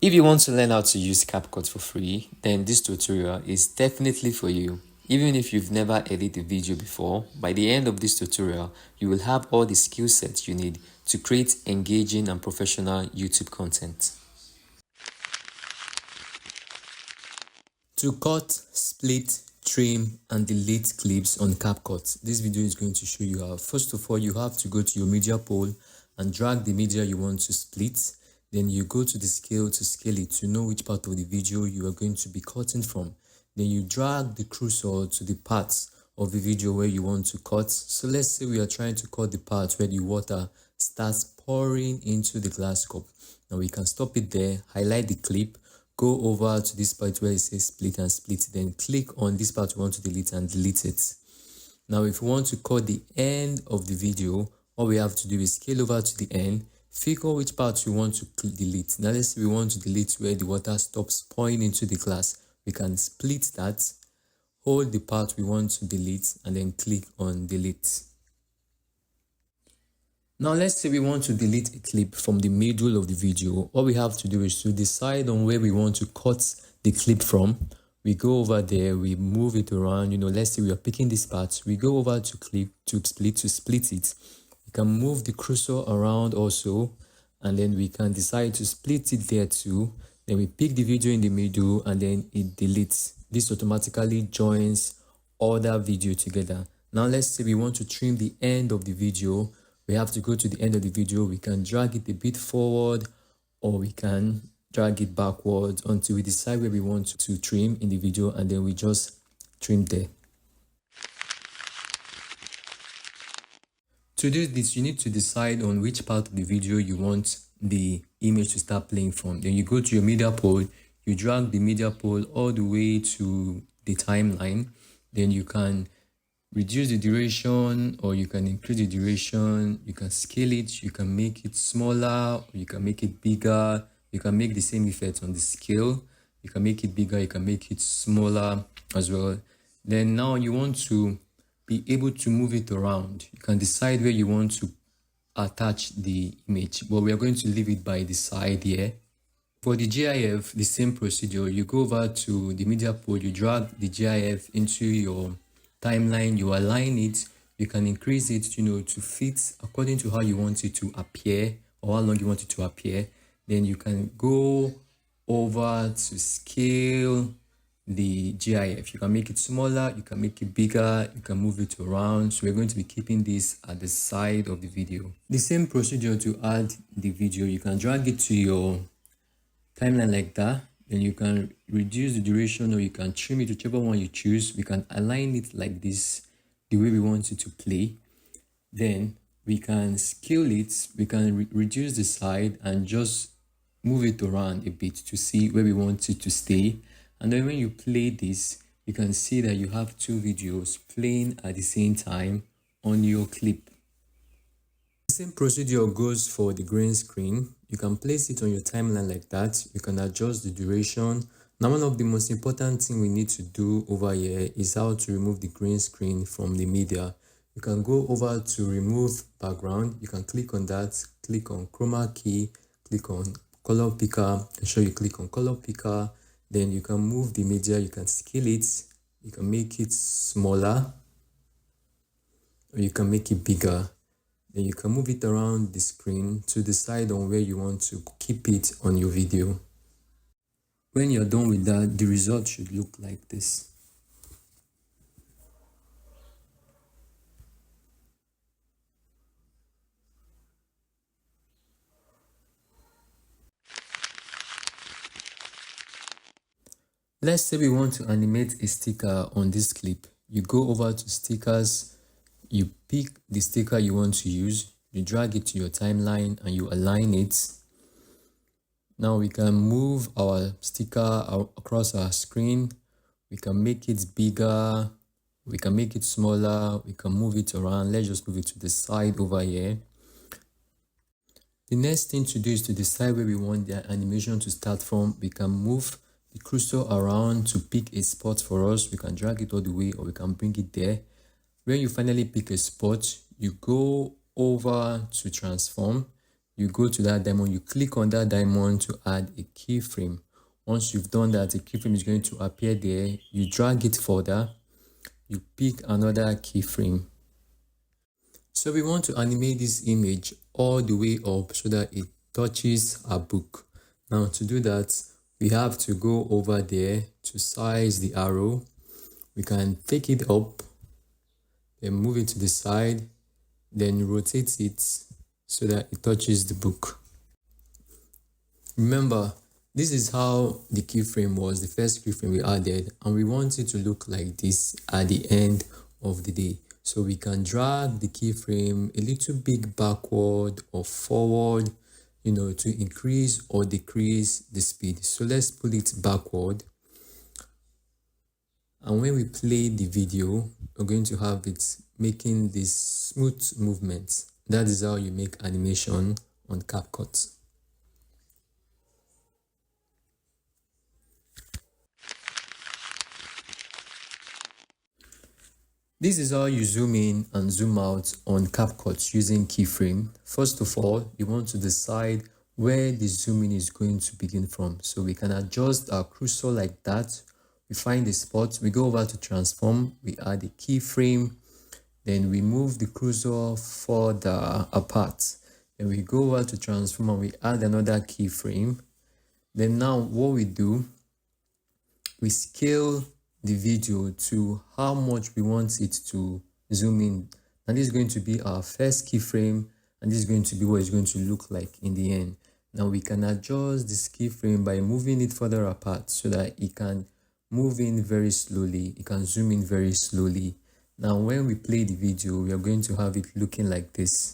If you want to learn how to use CapCut for free, then this tutorial is definitely for you. Even if you've never edited a video before, by the end of this tutorial, you will have all the skill sets you need to create engaging and professional YouTube content. To cut, split, trim, and delete clips on CapCut, this video is going to show you how. First of all, you have to go to your media pool and drag the media you want to split. Then you go to the scale to scale it to know which part of the video you are going to be cutting from. Then you drag the cursor to the parts of the video where you want to cut. So let's say we are trying to cut the part where the water starts pouring into the glass cup. Now we can stop it there, highlight the clip, go over to this part where it says split and split, then click on this part you want to delete and delete it. Now if you want to cut the end of the video, all we have to do is scale over to the end, figure which part you want to delete. Now let's say we want to delete where the water stops pouring into the glass. We can split that, hold the part we want to delete, and then click on delete. Now let's say we want to delete a clip from the middle of the video. All we have to do is to decide on where we want to cut the clip from. We go over there, we move it around. Let's say we are picking this part. We go over to clip to split it. We can move the cursor around also, and then we can decide to split it there too. Then we pick the video in the middle and then it deletes. This automatically joins all that video together. Now let's say we want to trim the end of the video. We have to go to the end of the video. We can drag it a bit forward or we can drag it backwards until we decide where we want to trim in the video, and then we just trim there. To do this, you need to decide on which part of the video you want the image to start playing from. Then you go to your media pool, you drag the media pool all the way to the timeline. Then you can reduce the duration or you can increase the duration. You can scale it, you can make it smaller, or you can make it bigger. You can make the same effect on the scale. You can make it bigger, you can make it smaller as well. Then now you want to be able to move it around. You can decide where you want to attach the image, but we are going to leave it by the side here. For the GIF, the same procedure. You go over to the media pool, you drag the GIF into your timeline, you align it, you can increase it, to fit according to how you want it to appear or how long you want it to appear. Then you can go over to scale the GIF. You can make it smaller, you can make it bigger, you can move it around. So we're going to be keeping this at the side of the video. The same procedure to add the video. You can drag it to your timeline like that. Then you can reduce the duration or you can trim it, whichever one you choose. We can align it like this, the way we want it to play. Then we can scale it, we can reduce the side and just move it around a bit to see where we want it to stay. And then when you play this, you can see that you have two videos playing at the same time on your clip. The same procedure goes for the green screen. You can place it on your timeline like that. You can adjust the duration. Now, one of the most important things we need to do over here is how to remove the green screen from the media. You can go over to remove background. You can click on that, click on chroma key, click on color picker, and show you click on color picker. Then you can move the media, you can scale it, you can make it smaller, or you can make it bigger. Then you can move it around the screen to decide on where you want to keep it on your video. When you're done with that, the result should look like this. Let's say we want to animate a sticker on this clip. You go over to stickers, you pick the sticker you want to use, you drag it to your timeline and you align it. Now we can move our sticker across our screen. We can make it bigger, we can make it smaller, we can move it around. Let's just move it to the side over here. The next thing to do is to decide where we want the animation to start from. We can move the cursor around to pick a spot for us. We can drag it all the way or we can bring it there. When you finally pick a spot, you go over to transform. you go to that diamond, you click on that diamond to add a keyframe. Once you've done that, a keyframe is going to appear there. You drag it further, you pick another keyframe. So we want to animate this image all the way up so that it touches our book. Now to do that, we have to go over there to size the arrow. We can take it up, then move it to the side, then rotate it so that it touches the book. Remember, this is how the keyframe was, the first keyframe we added, and we want it to look like this at the end of the day. So we can drag the keyframe a little bit backward or forward, to increase or decrease the speed. So let's pull it backward. And when we play the video, we're going to have it making this smooth movement. That is how you make animation on CapCut. This is how you zoom in and zoom out on CapCut using keyframe. First of all, you want to decide where the zooming is going to begin from. So we can adjust our cursor like that. We find the spot, we go over to transform, we add a keyframe, then we move the cursor further apart. Then we go over to transform and we add another keyframe. Then now what we do, we scale the video to how much we want it to zoom in. And this is going to be our first keyframe, and this is going to be what it's going to look like in the end. Now we can adjust this keyframe by moving it further apart so that it can move in very slowly. It can zoom in very slowly. Now when we play the video, we are going to have it looking like this.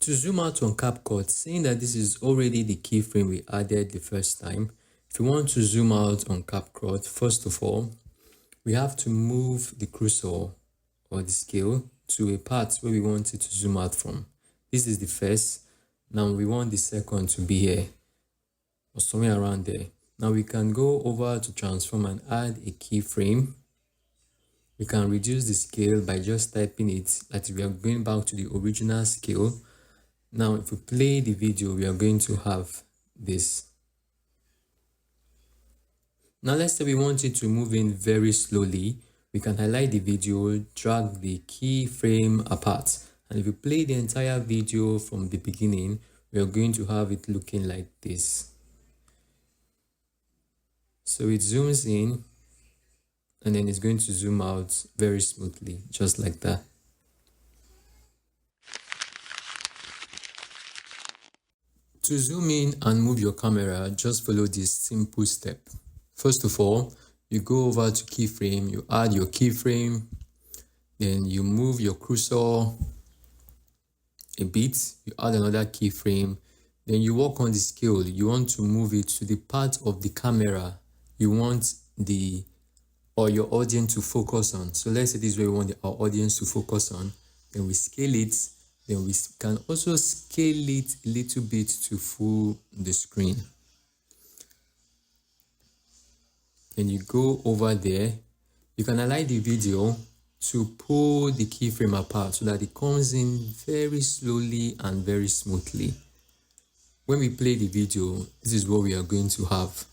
To zoom out on CapCut, seeing that this is already the keyframe we added the first time, if you want to zoom out on CapCut, first of all, we have to move the cursor or the scale to a part where we want it to zoom out from. This is the first. Now we want the second to be here or somewhere around there. Now we can go over to transform and add a keyframe. We can reduce the scale by just typing it, like we are going back to the original scale. Now if we play the video, we are going to have this. Now let's say we want it to move in very slowly. We can highlight the video, drag the keyframe apart. And if you play the entire video from the beginning, we are going to have it looking like this. So it zooms in and then it's going to zoom out very smoothly, just like that. To zoom in and move your camera, just follow this simple step. First of all, you go over to keyframe, you add your keyframe, then you move your cursor a bit, you add another keyframe, then you work on the scale. You want to move it to the part of the camera you want your audience to focus on. So let's say this is where we want our audience to focus on. Then we scale it. Then we can also scale it a little bit to full the screen. Then you go over there. You can align the video to pull the keyframe apart so that it comes in very slowly and very smoothly. When we play the video, this is what we are going to have.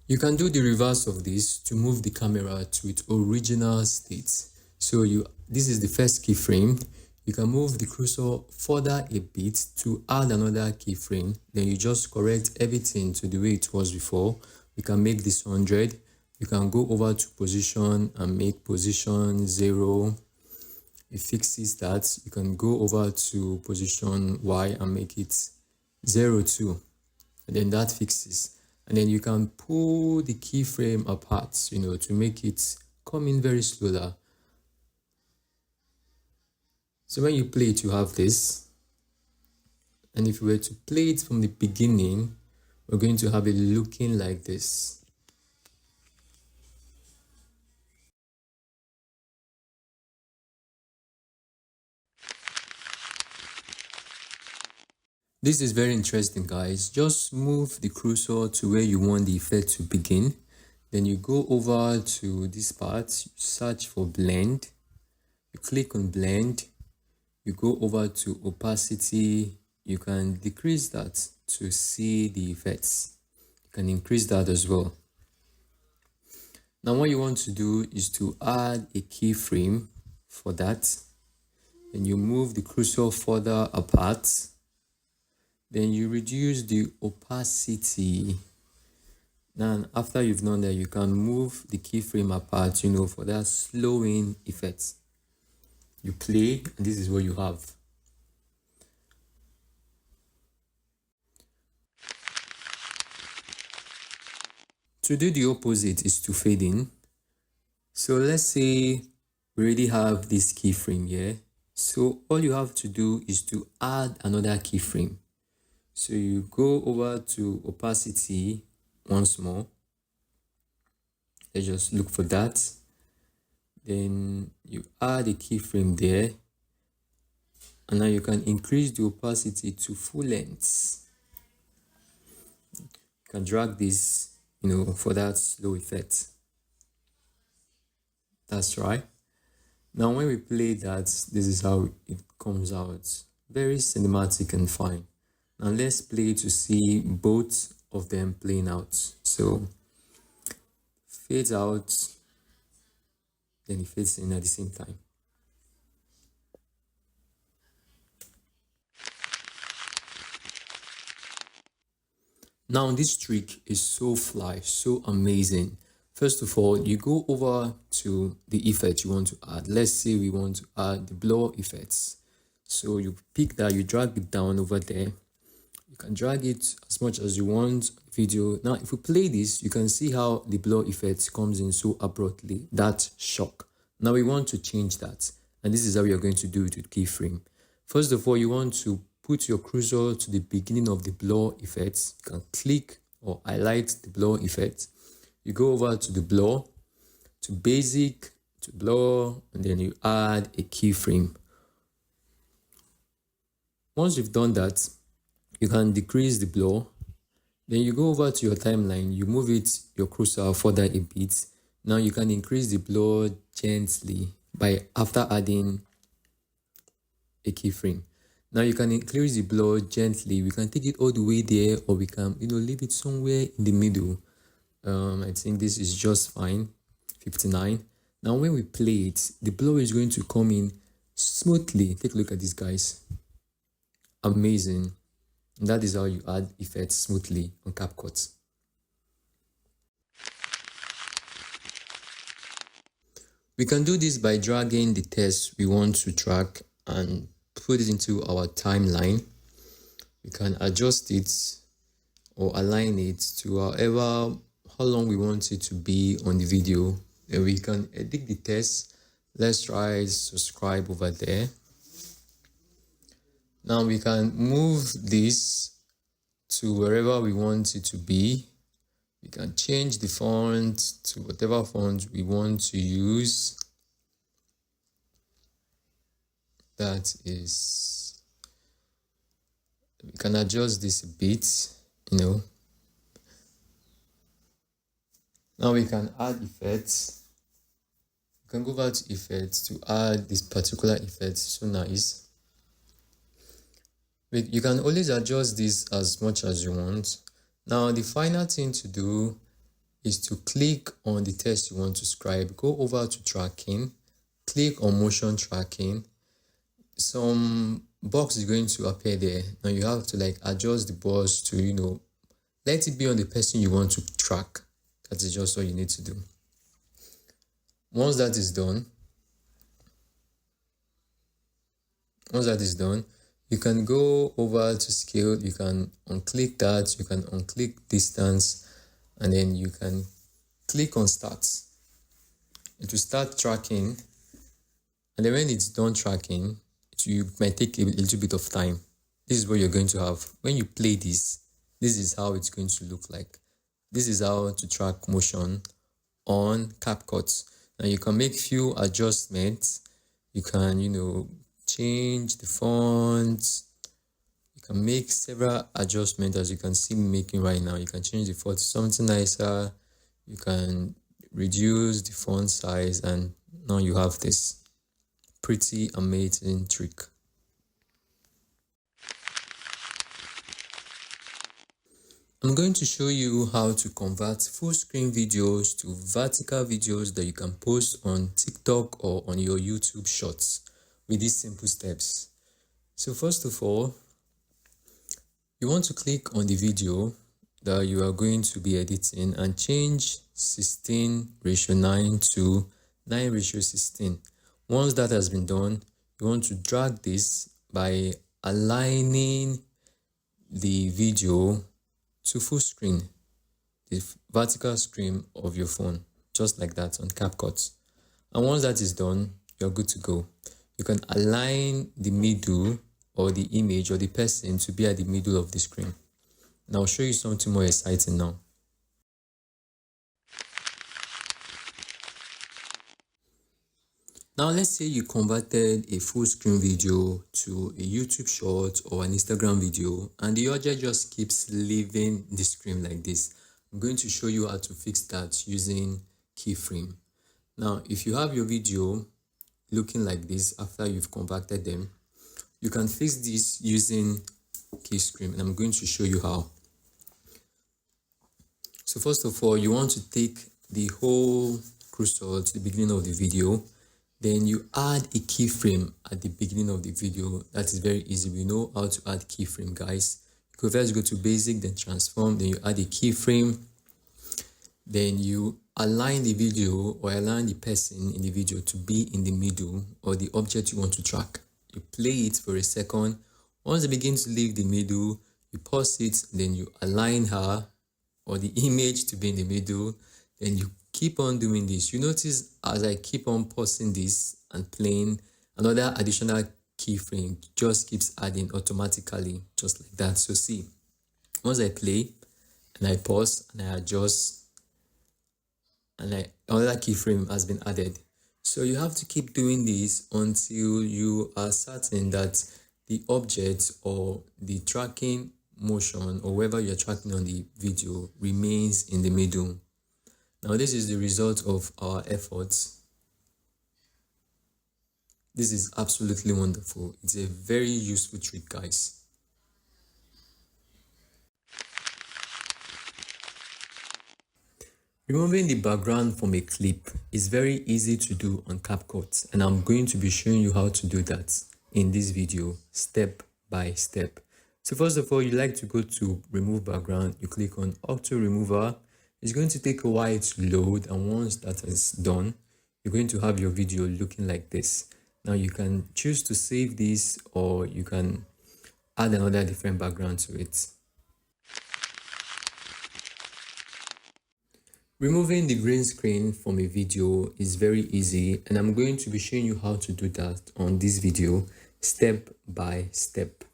You can do the reverse of this to move the camera to its original state. So this is the first keyframe. You can move the cursor further a bit to add another keyframe. Then you just correct everything to the way it was before. We can make this 100. You can go over to position and make position 0. It fixes that. You can go over to position Y and make it 0 too. And then that fixes. And then you can pull the keyframe apart, to make it come in very slower. So when you play it, you have this. And if we were to play it from the beginning, we're going to have it looking like this. This is very interesting, guys. Just move the cursor to where you want the effect to begin. Then you go over to this part, you search for blend, you click on blend, you go over to opacity, you can decrease that to see the effects. You can increase that as well. Now what you want to do is to add a keyframe for that. Then you move the cursor further apart. Then you reduce the opacity. Now after you've done that, you can move the keyframe apart, for that slowing effect. You play, and this is what you have. To do the opposite is to fade in. So let's say we already have this keyframe here. So all you have to do is to add another keyframe. So you go over to opacity once more. Let's just look for that. Then you add a keyframe there. And now you can increase the opacity to full length. You can drag this, for that slow effect. That's right. Now when we play that, this is how it comes out. Very cinematic and fine. Now let's play to see both of them playing out. So fades out, then it fades in at the same time. Now this trick is so fly, so amazing. First of all, you go over to the effect you want to add. Let's say we want to add the blur effects. So you pick that, you drag it down over there. You can drag it as much as you want. Video. Now, if we play this, you can see how the blur effect comes in so abruptly. That shock. Now we want to change that. And this is how we are going to do it with keyframe. First of all, you want to put your cursor to the beginning of the blur effect. You can click or highlight the blur effect. You go over to the blur, to basic, to blur, and then you add a keyframe. Once you've done that, you can decrease the blur. Then you go over to your timeline, you move your cursor further a bit. Now you can increase the blur gently after adding a keyframe. Now you can increase the blur gently. We can take it all the way there, or we can leave it somewhere in the middle. I think this is just fine. 59. Now when we play it, the blur is going to come in smoothly. Take a look at this, guys. Amazing. And that is how you add effects smoothly on CapCut. We can do this by dragging the text we want to track and put it into our timeline. We can adjust it or align it to how long we want it to be on the video. Then we can edit the text. Let's try subscribe over there. Now we can move this to wherever we want it to be. We can change the font to whatever font we want to use. That is, we can adjust this a bit, Now we can add effects. You can go over to effects to add this particular effect. So nice. You can always adjust this as much as you want. Now the final thing to do is to click on the text you want to scribe. Go over to tracking, click on motion tracking. Some box is going to appear there. Now you have to adjust the box to let it be on the person you want to track. That is just what you need to do. Once that is done, you can go over to scale. You can unclick that. You can unclick distance, and then you can click on start. It will start tracking, and then when it's done tracking, you might take a little bit of time. This is what you're going to have when you play this. This is how it's going to look like. This is how to track motion on CapCut. Now you can make few adjustments. You can, change the font. You can make several adjustments, as you can see me making right now. You can change the font to something nicer. You can reduce the font size, and now you have this pretty amazing trick. I'm going to show you how to convert full screen videos to vertical videos that you can post on TikTok or on your YouTube shorts with these simple steps. So first of all, you want to click on the video that you are going to be editing and change 16:9 to 9:16. Once that has been done, you want to drag this by aligning the video to full screen, the vertical screen of your phone, just like that on CapCut. And once that is done, you're good to go. You can align the middle or the image or the person to be at the middle of the screen. And I'll show you something more exciting now. Now let's say you converted a full screen video to a YouTube short or an Instagram video and the object just keeps leaving the screen like this. I'm going to show you how to fix that using Keyframe. Now, if you have your video looking like this after you've converted them, you can fix this using Keyframe, and I'm going to show you how. So first of all, you want to take the whole cursor to the beginning of the video. Then you add a keyframe at the beginning of the video. That is very easy. We know how to add keyframe, guys. You first go to basic, then transform, then you add a keyframe. Then you align the video or align the person in the video to be in the middle or the object you want to track. You play it for a second. Once it begins to leave the middle, you pause it, then you align her or the image to be in the middle. Then you keep on doing this. You notice as I keep on pausing this and playing, another additional keyframe just keeps adding automatically, just like that. So see, once I play and I pause and I adjust, and another keyframe has been added. So you have to keep doing this until you are certain that the object or the tracking motion or wherever you're tracking on the video remains in the middle. Now this is the result of our efforts. This is absolutely wonderful. It's a very useful trick, guys. Removing the background from a clip is very easy to do on CapCut, and I'm going to be showing you how to do that in this video step by step. So first of all, you like to go to remove background, you click on auto remover. It's going to take a while to load, and once that is done, you're going to have your video looking like this. Now you can choose to save this, or you can add another different background to it. Removing the green screen from a video is very easy, and I'm going to be showing you how to do that on this video step by step.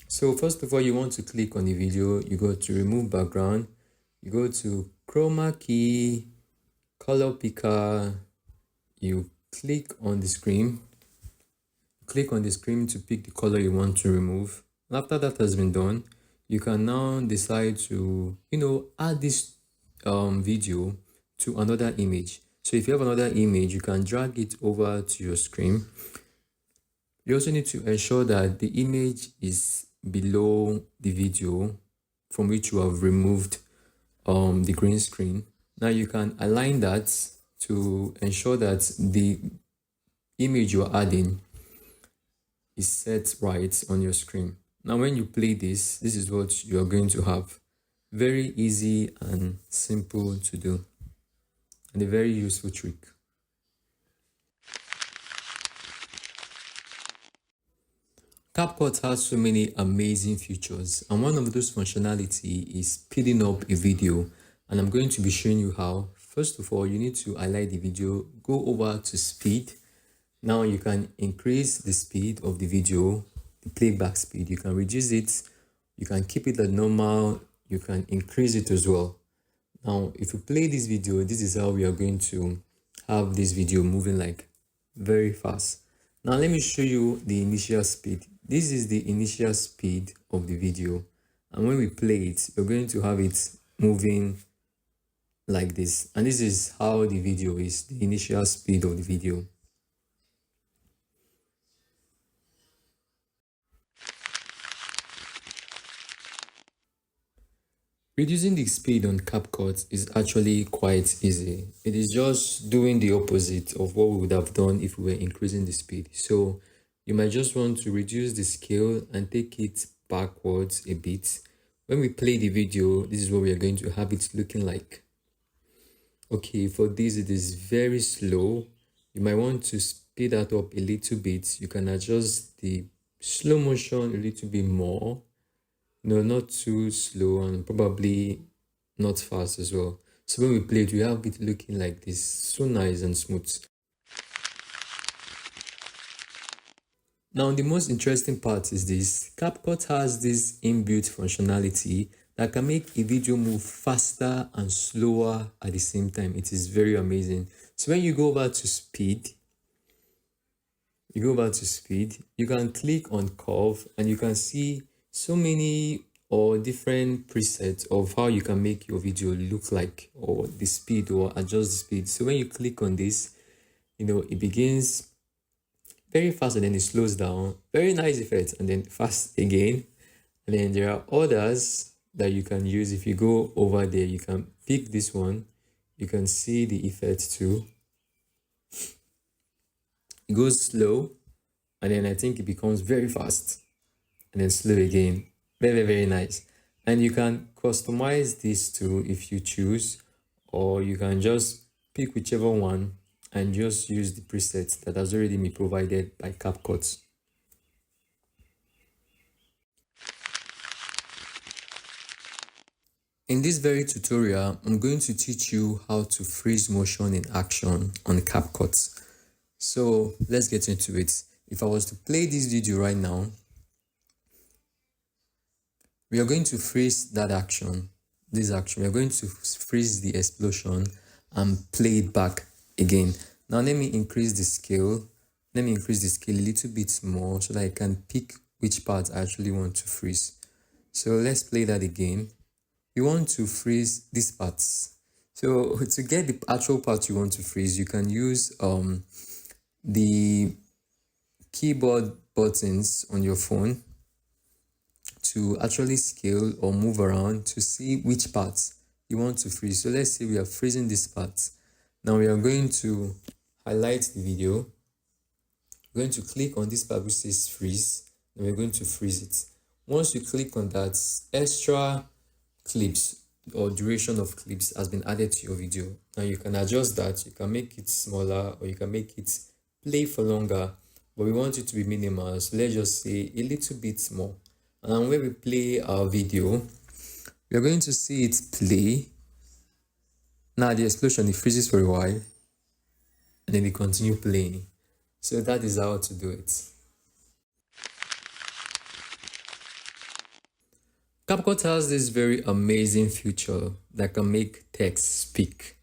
So first of all, you want to click on the video, you go to remove background, you go to chroma key, color picker, you click on the screen, to pick the color you want to remove. And after that has been done, you can now decide to, add this video to another image. So if you have another image, you can drag it over to your screen. You also need to ensure that the image is below the video from which you have removed the green screen. Now you can align that to ensure that the image you are adding is set right on your screen. Now when you play this is what you are going to have. Very easy and simple to do, and a very useful trick. CapCut has so many amazing features, and one of those functionality is speeding up a video, and I'm going to be showing you how. First of all, you need to highlight the video, go over to speed. Now you can increase the speed of the video, the playback speed. You can reduce it, you can keep it at normal, you can increase it as well. Now if you play this video, this is how we are going to have this video moving like very fast. Now let me show you the initial speed. This is the initial speed of the video, and when we play it, you're going to have it moving like this, and this is how the video is, the initial speed of the video. Reducing the speed on CapCut is actually quite easy. It is just doing the opposite of what we would have done if we were increasing the speed. So you might just want to reduce the scale and take it backwards a bit. When we play the video, this is what we are going to have it looking like. Okay, for this it is very slow. You might want to speed that up a little bit. You can adjust the slow motion a little bit more. No, not too slow and probably not fast as well. So when we play it, we have it looking like this, so nice and smooth. Now, the most interesting part is this. CapCut has this inbuilt functionality that can make a video move faster and slower at the same time. It is very amazing. So when you go over to speed, you can click on curve and you can see so many or different presets of how you can make your video look like, or the speed, or adjust the speed. So when you click on this, it begins very fast and then it slows down. Very nice effect, and then fast again. And then there are others that you can use. If you go over there, you can pick this one. You can see the effect too. It goes slow, and then I think it becomes very fast, and then slow again. Very, very nice. And you can customize this too if you choose, or you can just pick whichever one and just use the presets that has already been provided by CapCut. In this very tutorial, I'm going to teach you how to freeze motion in action on CapCut. So let's get into it. If I was to play this video right now, we are going to freeze that action, this action. We are going to freeze the explosion and play it back again. Now let me increase the scale. Let me increase the scale a little bit more so that I can pick which part I actually want to freeze. So let's play that again. You want to freeze these parts. So to get the actual part you want to freeze, you can use the keyboard buttons on your phone to actually scale or move around to see which parts you want to freeze. So let's say we are freezing this part. Now we are going to highlight the video. We're going to click on this part which says freeze, and we're going to freeze it. Once you click on that, extra clips or duration of clips has been added to your video. Now you can adjust that. You can make it smaller, or you can make it play for longer, but we want it to be minimal, so let's just say a little bit more. And when we play our video, we are going to see it play. Now the explosion, it freezes for a while, and then it continue playing. So that is how to do it. CapCut has this very amazing feature that can make text speak.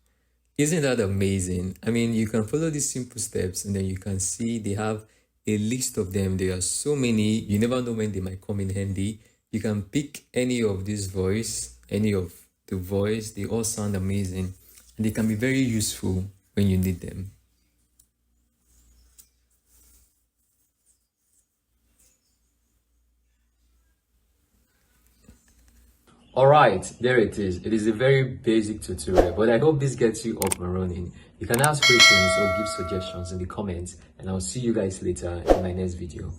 Isn't that amazing? I mean, you can follow these simple steps and then you can see they have a list of them. There are so many, you never know when they might come in handy. You can pick any of this voice, any of the voice, they all sound amazing and they can be very useful when you need them. Alright, there it is. It is a very basic tutorial, but I hope this gets you up and running. You can ask questions or give suggestions in the comments, and I'll see you guys later in my next video.